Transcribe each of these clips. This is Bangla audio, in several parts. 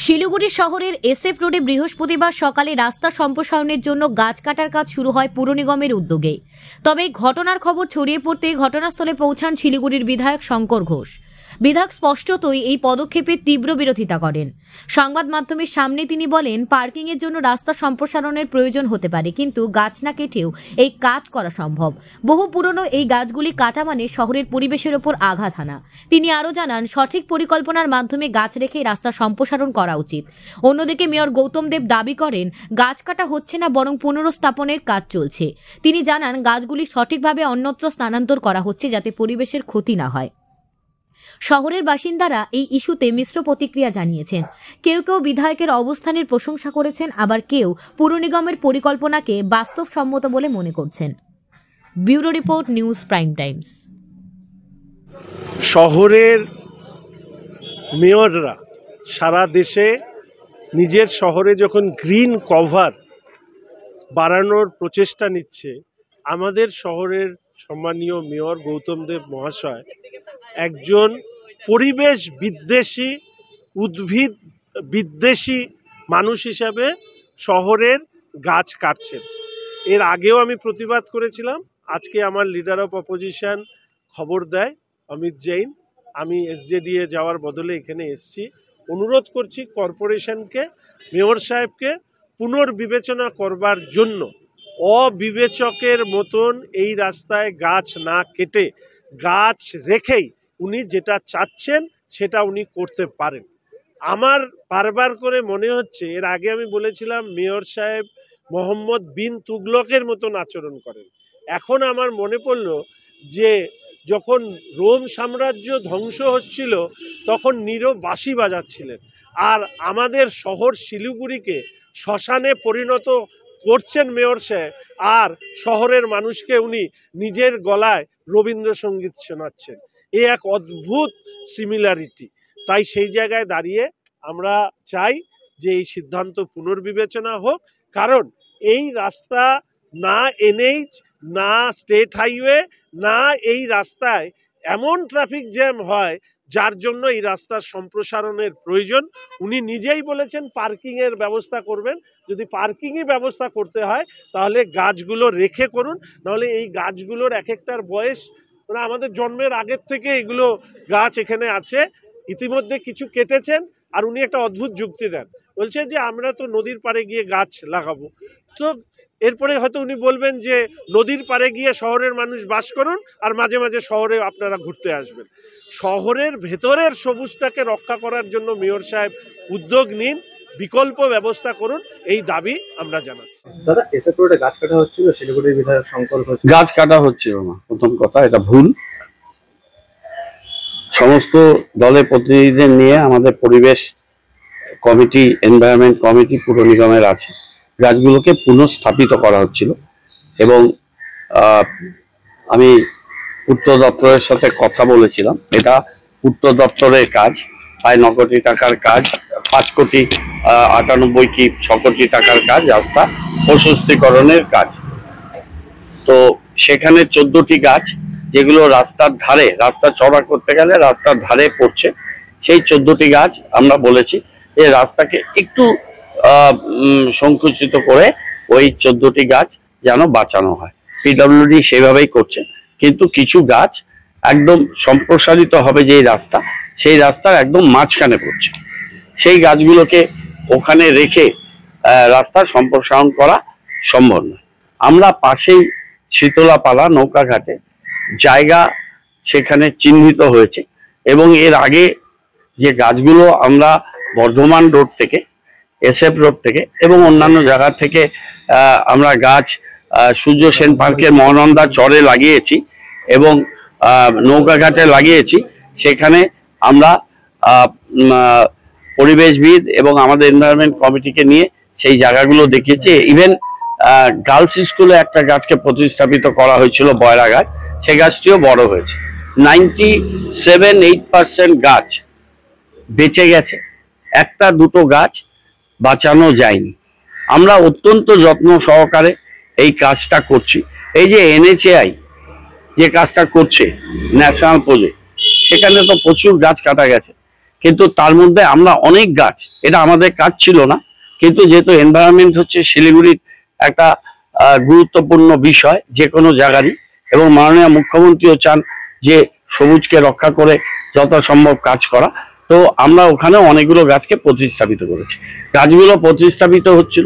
শিলিগুড়ি শহরের এসএফ রোডে বৃহস্পতিবার সকালে রাস্তা সম্প্রসারণের জন্য গাছ কাটার কাজ শুরু হয় পুর নিগমের উদ্যোগে। তবে ঘটনার খবর ছড়িয়ে পড়তে ঘটনাস্থলে পৌঁছান শিলিগুড়ির বিধায়ক শঙ্কর ঘোষ। বিধায়ক স্পষ্টতই এই পদক্ষেপের তীব্র বিরোধিতা করেন। সংবাদ মাধ্যমের সামনে তিনি বলেন, পার্কিং এর জন্য রাস্তা সম্প্রসারণের প্রয়োজন হতে পারে, কিন্তু গাছ না কেটেও এই কাজ করা সম্ভব। বহু পুরনো এই গাছগুলি কাটা মানে শহরের পরিবেশের ওপর আঘাত হানা। তিনি আরও জানান, সঠিক পরিকল্পনার মাধ্যমে গাছ রেখে রাস্তা সম্প্রসারণ করা উচিত। অন্যদিকে মেয়র গৌতম দেব দাবি করেন, গাছ কাটা হচ্ছে না, বরং পুনরস্থাপনের কাজ চলছে। তিনি জানান, গাছগুলি সঠিকভাবে অন্যত্র স্থানান্তর করা হচ্ছে যাতে পরিবেশের ক্ষতি না হয়। শহরের বাসিন্দারা এই ইস্যুতে মিশ্র প্রতিক্রিয়া জানিয়েছেন। কেউ কেউ বিধায়কের অবস্থানের প্রশংসা করেছেন, আবার কেউ পুর নিগমের পরিকল্পনাকে বাস্তবসম্মত বলে মনে করছেন। Bureau report, news prime Times. শহরের মেয়ররা সারা দেশে নিজের শহরে যখন গ্রিন কভার বাড়ানোর প্রচেষ্টা নিচ্ছে, আমাদের শহরের সম্মানীয় মেয়র গৌতম দেব মহাশয় একজন পরিবেশ বিদ্বেষী, উদ্ভিদ বিদ্বেষী মানুষ হিসাবে শহরের গাছ কাটছেন। এর আগেও আমি প্রতিবাদ করেছিলাম। আজকে আমার লিডার অফ অপোজিশন খবর দেয় অমিত জৈন, আমি এসজেডিএ যাওয়ার বদলে এখানে এসেছি। অনুরোধ করছি কর্পোরেশনকে, মেয়র সাহেবকে পুনর্বিবেচনা করবার জন্য। অবিবেচকের মতন এই রাস্তায় গাছ না কেটে গাছ রেখেই উনি যেটা চাচ্ছেন সেটা উনি করতে পারেন। আমার বারবার করে মনে হচ্ছে, এর আগে আমি বলেছিলাম মেয়র সাহেব মোহাম্মদ বিন তুগলকের মতন আচরণ করেন। এখন আমার মনে পড়ল যে যখন রোম সাম্রাজ্য ধ্বংস হচ্ছিল তখন নীরব বাঁশি বাজাচ্ছিলেন, আর আমাদের শহর শিলিগুড়িকে শ্মশানে পরিণত করছেন মেয়র সাহেব, আর শহরের মানুষকে উনি নিজের গলায় রবীন্দ্রসঙ্গীত শোনাচ্ছেন। এ এক অদ্ভুত সিমিলারিটি। তাই সেই জায়গায় দাঁড়িয়ে আমরা চাই যে এই সিদ্ধান্ত পুনর্বিবেচনা হোক, কারণ এই রাস্তা না এনএইচ, না স্টেট হাইওয়ে, না এই রাস্তায় এমন ট্রাফিক জ্যাম হয় যার জন্য এই রাস্তার সম্প্রসারণের প্রয়োজন। উনি নিজেই বলেছেন পার্কিংয়ের ব্যবস্থা করবেন। যদি পার্কিংই ব্যবস্থা করতে হয় তাহলে গাছগুলো রেখে করুন, নাহলে এই গাছগুলোর এক একটার বয়স মানে আমাদের জন্মের আগের থেকে এগুলো গাছ এখানে আছে। ইতিমধ্যে কিছু কেটেছেন, আর উনি একটা অদ্ভুত যুক্তি দেন, বলছে যে আমরা তো নদীর পাড়ে গিয়ে গাছ লাগাবো। তো এরপরে হয়তো উনি বলবেন যে নদীর পাড়ে গিয়ে শহরের মানুষ বাস করুন, আর মাঝে মাঝে শহরে আপনারা ঘুরতে আসবেন। শহরের ভেতরের সবুজটাকে রক্ষা করার জন্য মেয়র সাহেব উদ্যোগ নিন, বিকল্প ব্যবস্থা করুন, এই দাবি আমরা জানাচ্ছি। দাদা, এসএফ রোডে গাছ কাটা হচ্ছিল, শিলিগুড়ির বিধায়ক শঙ্কর ঘোষ গাছ কাটা হচ্ছিল না। প্রথম কথা, এটা ভুল। সমস্ত দলের প্রতিনিধিদের নিয়ে আমাদের পরিবেশ কমিটি, এনভায়রনমেন্ট কমিটি পুর নিগমের আছে। গাছগুলোকে পুনঃস্থাপিত করা হচ্ছিল এবং আমি পূর্ত দপ্তরের সাথে কথা বলেছিলাম। এটা পূর্ত দপ্তরের কাজ, প্রায় 9 কোটি টাকার কাজ, 5 কোটি 98 কি 6 কোটি টাকার কাজ, রাস্তা প্রশস্তীকরণের কাজ। তো সেখানে 14টি গাছ যেগুলো রাস্তার ধারে, রাস্তা চড়া করতে গেলে রাস্তার ধারে পড়ছে, সেই 14টি গাছ আমরা বলেছি যে রাস্তাকে একটু সংকুচিত করে ওই 14টি গাছ যেন বাঁচানো হয়। পিডব্লিউডি সেভাবেই করছে, কিন্তু কিছু গাছ একদম সম্প্রসারিত হবে যেই রাস্তা, সেই রাস্তার একদম মাঝখানে পড়ছে। সেই গাছগুলোকে ওখানে রেখে রাস্তার সম্প্রসারণ করা সম্ভব নয়। আমরা পাশেই শীতলাপালা নৌকাঘাটে জায়গা সেখানে চিহ্নিত হয়েছে, এবং এর আগে যে গাছগুলো আমরা বর্ধমান রোড থেকে, এসএফ রোড থেকে এবং অন্যান্য জায়গা থেকে আমরা গাছ সূর্য সেন পার্কের মহানন্দা চরে লাগিয়েছি এবং নৌকাঘাটে লাগিয়েছি, সেখানে আমরা পরিবেশবিদ এবং আমাদের এনভায়রনমেন্ট কমিটিকে নিয়ে সেই জায়গাগুলো দেখিয়েছি। ইভেন গার্লস স্কুলে একটা গাছকে প্রতিস্থাপিত করা হয়েছিল, বয়রা গাছ, সেই গাছটিও বড় হয়েছে। 97-8% গাছ বেঁচে গেছে, একটা দুটো গাছ বাঁচানো যায়নি। আমরা অত্যন্ত যত্ন সহকারে এই কাজটা করছি। এই যে NHAI যে কাজটা করছে ন্যাশনাল প্রজেক্ট, সেখানে তো প্রচুর গাছ কাটা গেছে, কিন্তু তার মধ্যে আমরা অনেক গাছ, এটা আমাদের কাজ ছিল না, কিন্তু যেহেতু এনভায়রনমেন্ট হচ্ছে শিলিগুড়ির একটা গুরুত্বপূর্ণ বিষয় যে কোনো জায়গারই, এবং মাননীয় মুখ্যমন্ত্রীও চান যে সবুজকে রক্ষা করে যত সম্ভব কাজ করা, তো আমরা ওখানে অনেকগুলো গাছকে প্রতিস্থাপিত করেছি। গাছগুলো প্রতিস্থাপিত হচ্ছিল,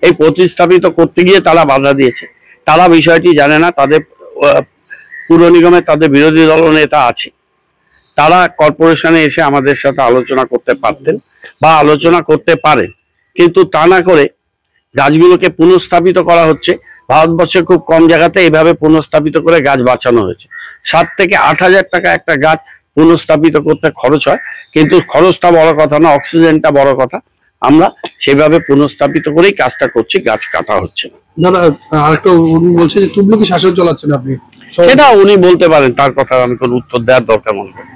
এই প্রতিস্থাপিত করতে গিয়ে তারা বাধা দিয়েছে। তারা বিষয়টি জানে না, তাদের পুর নিগমে তাদের বিরোধী দলনেতা আছে, তারা কর্পোরেশনে এসে আমাদের সাথে আলোচনা করতে পারতেন বা আলোচনা করতে পারেন, কিন্তু তা না করে গাছগুলোকে পুনঃস্থাপিত করা হচ্ছে। ভারতবর্ষে খুব কম জায়গাতে এইভাবে পুনঃস্থাপিত করে গাছ বাঁচানো হয়েছে। 7 থেকে 8,000 টাকা একটা গাছ পুনঃস্থাপিত করতে খরচ হয়, কিন্তু খরচটা বড় কথা না, অক্সিজেনটা বড় কথা। আমরা সেভাবে পুনঃস্থাপিত করেই কাজটা করছি, গাছ কাটা হচ্ছে না। দাদা আরেকটা উনি বলছে যে তুবলুকি শাসন চালাচ্ছেন আপনি, সেটা উনি বলতে পারেন, তার কথা আমি কোনো উত্তর দেওয়ার দরকার মনে করি।